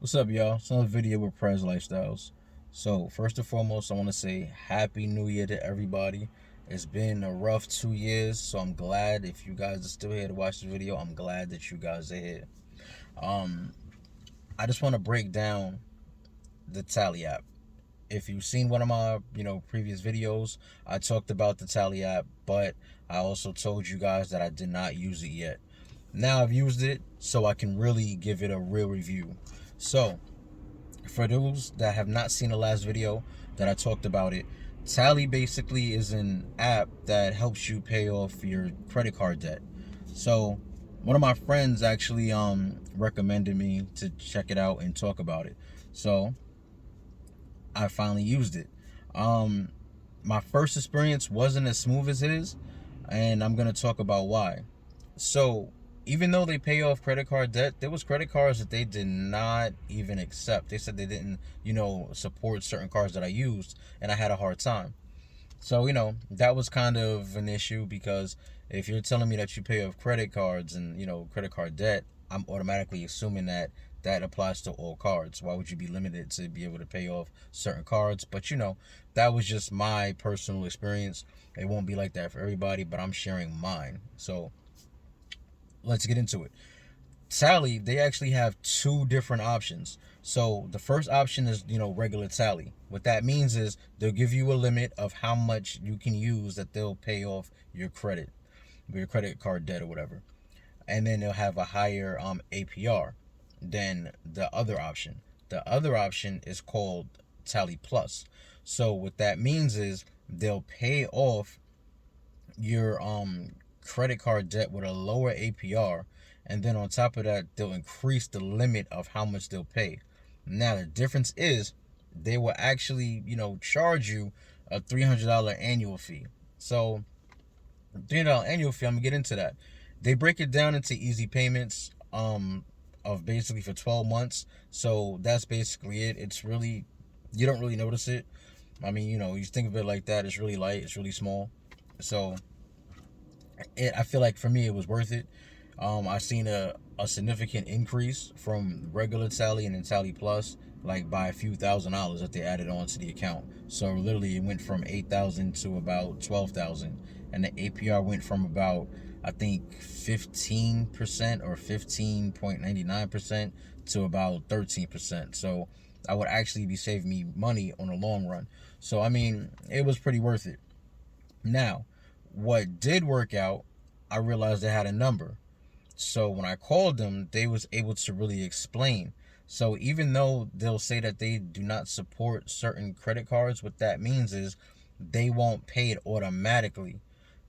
What's up, y'all? It's another video with Prez Lifestyles. So, first and foremost, I want to say Happy New Year to everybody. It's been a rough 2 years, so I'm glad if you guys are still here to watch the video. I'm glad that you guys are here. Um, I just want to break down the Tally app. If you've seen one of my, previous videos, I talked about the Tally app, but I also told you guys that I did not use it yet. Now I've used it, so I can really give it a real review. So, for those that have not seen the last video that I talked about it, Tally basically is an app that helps you pay off your credit card debt. So one of my friends actually recommended me to check it out and talk about it. So I finally used it. My first experience wasn't as smooth as it is, and I'm gonna talk about why. So even though they pay off credit card debt, there was credit cards that they did not even accept. They said they didn't, support certain cards that I used, and I had a hard time. So, that was kind of an issue because if you're telling me that you pay off credit cards and, credit card debt, I'm automatically assuming that that applies to all cards. Why would you be limited to be able to pay off certain cards? But, that was just my personal experience. It won't be like that for everybody, but I'm sharing mine. So let's get into it. Tally, they actually have two different options. So the first option is, regular Tally. What that means is they'll give you a limit of how much you can use that they'll pay off your credit card debt or whatever. And then they'll have a higher APR than the other option. The other option is called Tally Plus. So what that means is they'll pay off your credit card debt with a lower APR, and then on top of that, they'll increase the limit of how much they'll pay. Now the difference is they will actually, charge you a $300 annual fee. So $300 annual fee, I'm gonna get into that. They break it down into easy payments of basically for 12 months. So that's basically it. It's really, you don't really notice it. I mean, you think of it like that, it's really light, it's really small. So I feel like for me it was worth it. I seen a significant increase from regular Tally and then Tally Plus, like by a few $1,000s that they added on to the account. So literally it went from 8,000 to about 12,000, and the APR went from about, I think, 15% or 15.99% to about 13%. So I would actually be saving me money on the long run. So I mean, it was pretty worth it. Now, what did work out, I realized they had a number. So when I called them, they was able to really explain. So even though they'll say that they do not support certain credit cards, what that means is they won't pay it automatically.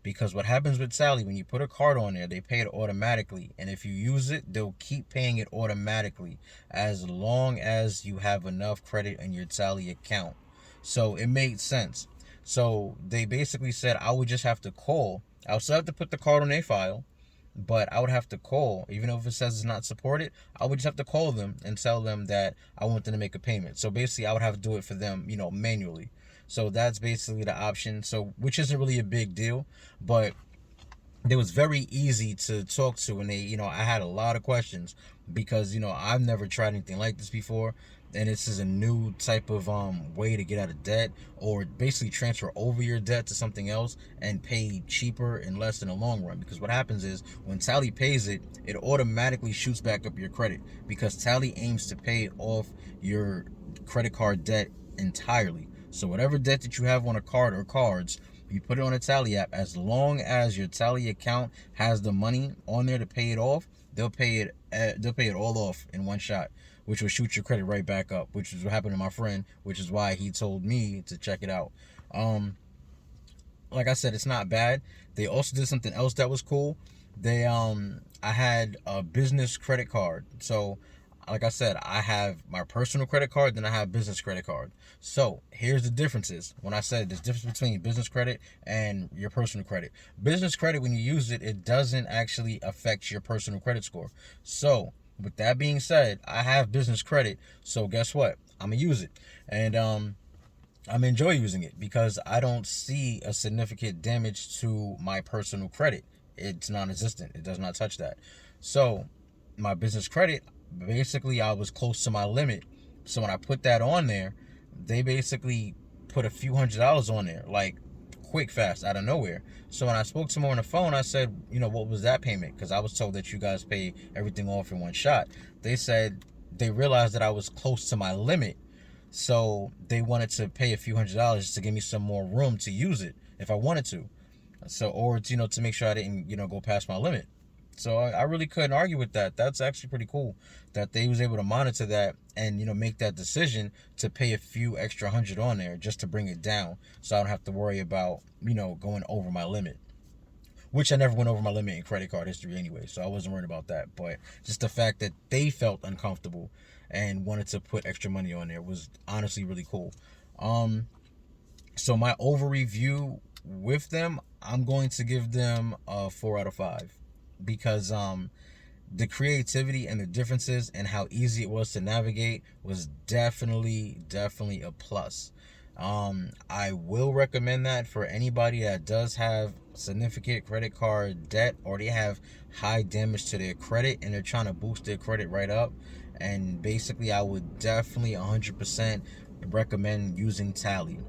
Because what happens with Tally, when you put a card on there, they pay it automatically. And if you use it, they'll keep paying it automatically as long as you have enough credit in your Tally account. So it made sense. So they basically said I would just have to call. I'll still have to put the card on their file, but I would have to call. Even though if it says it's not supported, I would just have to call them and tell them that I want them to make a payment. So basically I would have to do it for them, manually. So that's basically the option. So, which isn't really a big deal, but it was very easy to talk to, and they, I had a lot of questions because, I've never tried anything like this before, and this is a new type of way to get out of debt, or basically transfer over your debt to something else and pay cheaper and less in the long run. Because what happens is when Tally pays it, it automatically shoots back up your credit, because Tally aims to pay off your credit card debt entirely. So whatever debt that you have on a card or cards, you put it on a Tally app. As long as your Tally account has the money on there to pay it off, they'll pay it. They'll pay it all off in one shot, which will shoot your credit right back up. Which is what happened to my friend, which is why he told me to check it out. Like I said, it's not bad. They also did something else that was cool. I had a business credit card. So like I said, I have my personal credit card, then I have business credit card. So here's the differences. When I said there's difference between business credit and your personal credit. Business credit, when you use it, it doesn't actually affect your personal credit score. So with that being said, I have business credit. So guess what? I'm gonna use it. And I'm enjoy using it because I don't see a significant damage to my personal credit. It's non-existent. It does not touch that. So my business credit, basically I was close to my limit. So when I put that on there, they basically put a few $100s on there, like quick, fast, out of nowhere. So when I spoke to them on the phone, I said, what was that payment? Because I was told that you guys pay everything off in one shot. They said they realized that I was close to my limit. So they wanted to pay a few $100s to give me some more room to use it if I wanted to. So, or, to make sure I didn't, go past my limit. So I really couldn't argue with that. That's actually pretty cool that they was able to monitor that and, make that decision to pay a few extra hundred on there just to bring it down. So I don't have to worry about, going over my limit, which I never went over my limit in credit card history anyway. So I wasn't worried about that. But just the fact that they felt uncomfortable and wanted to put extra money on there was honestly really cool. So my over review with them, I'm going to give them a 4 out of 5 because the creativity and the differences and how easy it was to navigate was definitely a plus. I will recommend that for anybody that does have significant credit card debt or they have high damage to their credit and they're trying to boost their credit right up. And basically I would definitely 100% recommend using Tally,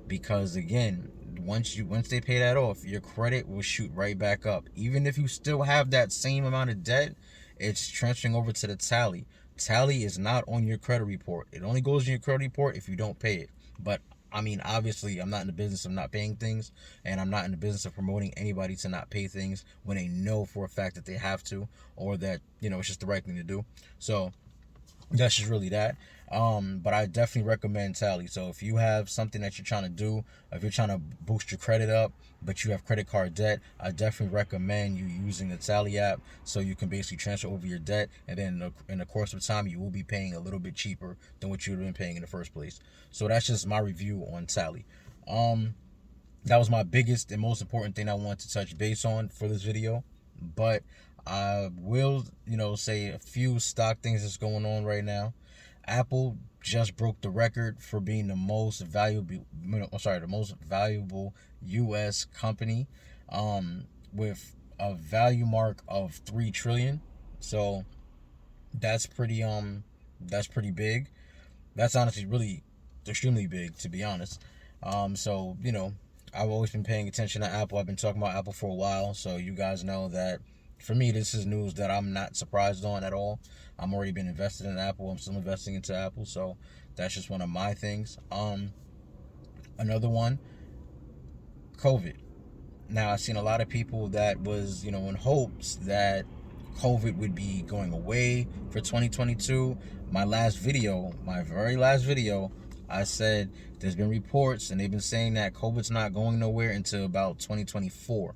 because again, once they pay that off, your credit will shoot right back up. Even if you still have that same amount of debt, it's transferring over to the Tally. Tally is not on your credit report. It only goes in your credit report if you don't pay it. But I mean, obviously, I'm not in the business of not paying things, and I'm not in the business of promoting anybody to not pay things when they know for a fact that they have to, or that, it's just the right thing to do. So that's just really that. But I definitely recommend Tally. So if you have something that you're trying to do, if you're trying to boost your credit up, but you have credit card debt, I definitely recommend you using the Tally app so you can basically transfer over your debt. And then in the course of time, you will be paying a little bit cheaper than what you would have been paying in the first place. So that's just my review on Tally. That was my biggest and most important thing I want to touch base on for this video. But I will, say a few stock things that's going on right now. Apple just broke the record for being the most valuable U.S. company, with a value mark of 3 trillion. So that's pretty big. That's honestly really extremely big, to be honest. So I've always been paying attention to Apple. I've been talking about Apple for a while, so you guys know that for me, this is news that I'm not surprised on at all. I'm already been invested in Apple. I'm still investing into Apple, so that's just one of my things. Another one, COVID. Now, I've seen a lot of people that was, in hopes that COVID would be going away for 2022. My very last video, I said there's been reports and they've been saying that COVID's not going nowhere until about 2024.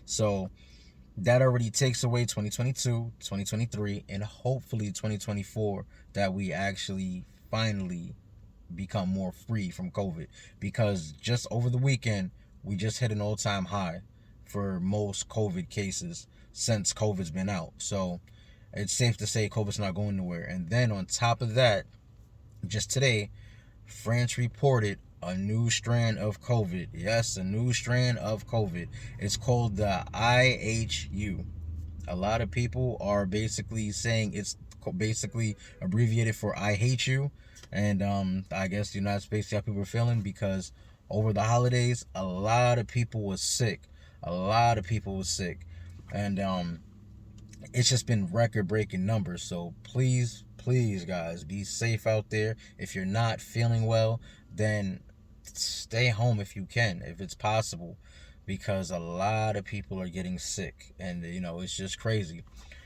So that already takes away 2022, 2023, and hopefully 2024, that we actually finally become more free from COVID. Because just over the weekend, we just hit an all-time high for most COVID cases since COVID's been out. So it's safe to say COVID's not going nowhere. And then on top of that, just today, France reported a new strand of COVID. Yes, a new strand of COVID. It's called the IHU. A lot of people are basically saying it's basically abbreviated for I hate you. And I guess the United States, how people are feeling, because over the holidays, a lot of people was sick. And it's just been record-breaking numbers. So please, guys, be safe out there. If you're not feeling well, then stay home if you can, if it's possible, because a lot of people are getting sick, and it's just crazy.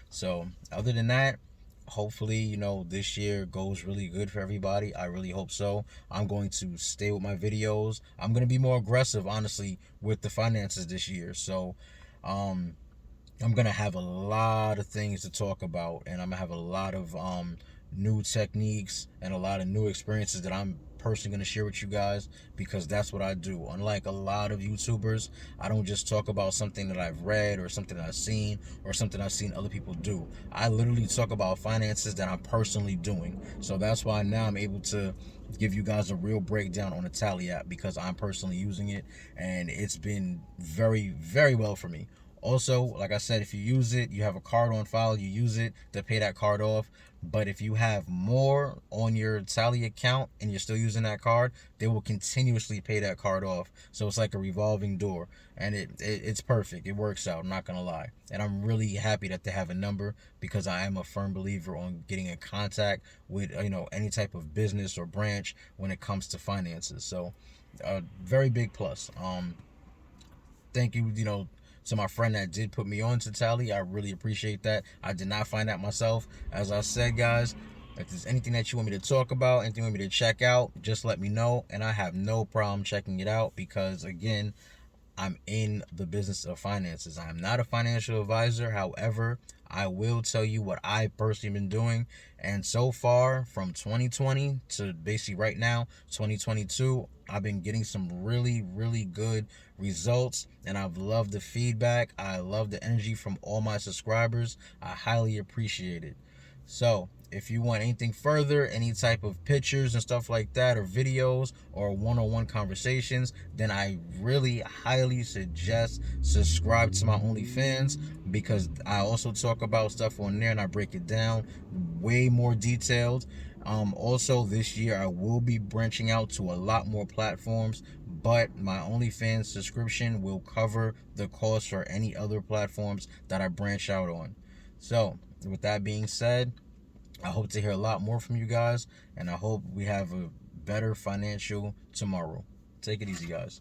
So other than that, hopefully this year goes really good for everybody. I really hope so. I'm going to stay with my videos. I'm going to be more aggressive, honestly, with the finances this year. So I'm going to have a lot of things to talk about, and I'm going to have a lot of new techniques and a lot of new experiences that I'm personally going to share with you guys, because that's what I do. Unlike a lot of YouTubers, I don't just talk about something that I've read or something that I've seen or something I've seen other people do. I literally talk about finances that I'm personally doing. So that's why now I'm able to give you guys a real breakdown on the Tally app, because I'm personally using it, and it's been very, very well for me. Also, like I said, if you use it, you have a card on file, you use it to pay that card off. But if you have more on your Tally account and you're still using that card, they will continuously pay that card off. So it's like a revolving door, and it's perfect. It works out. I'm not gonna lie, and I'm really happy that they have a number, because I am a firm believer on getting in contact with any type of business or branch when it comes to finances. So, a very big plus. Thank you, to my friend that did put me on to Tally. I really appreciate that. I did not find that myself. As I said, guys, if there's anything that you want me to talk about, anything you want me to check out, just let me know, and I have no problem checking it out, because again, I'm in the business of finances. I am not a financial advisor. However, I will tell you what I personally been doing. And so far, from 2020 to basically right now, 2022, I've been getting some really, really good results. And I've loved the feedback. I love the energy from all my subscribers. I highly appreciate it. So, if you want anything further, any type of pictures and stuff like that, or videos, or one-on-one conversations, then I really highly suggest subscribe to my OnlyFans, because I also talk about stuff on there and I break it down way more detailed. Also, this year I will be branching out to a lot more platforms, but my OnlyFans subscription will cover the cost for any other platforms that I branch out on. So, with that being said, I hope to hear a lot more from you guys, and I hope we have a better financial tomorrow. Take it easy, guys.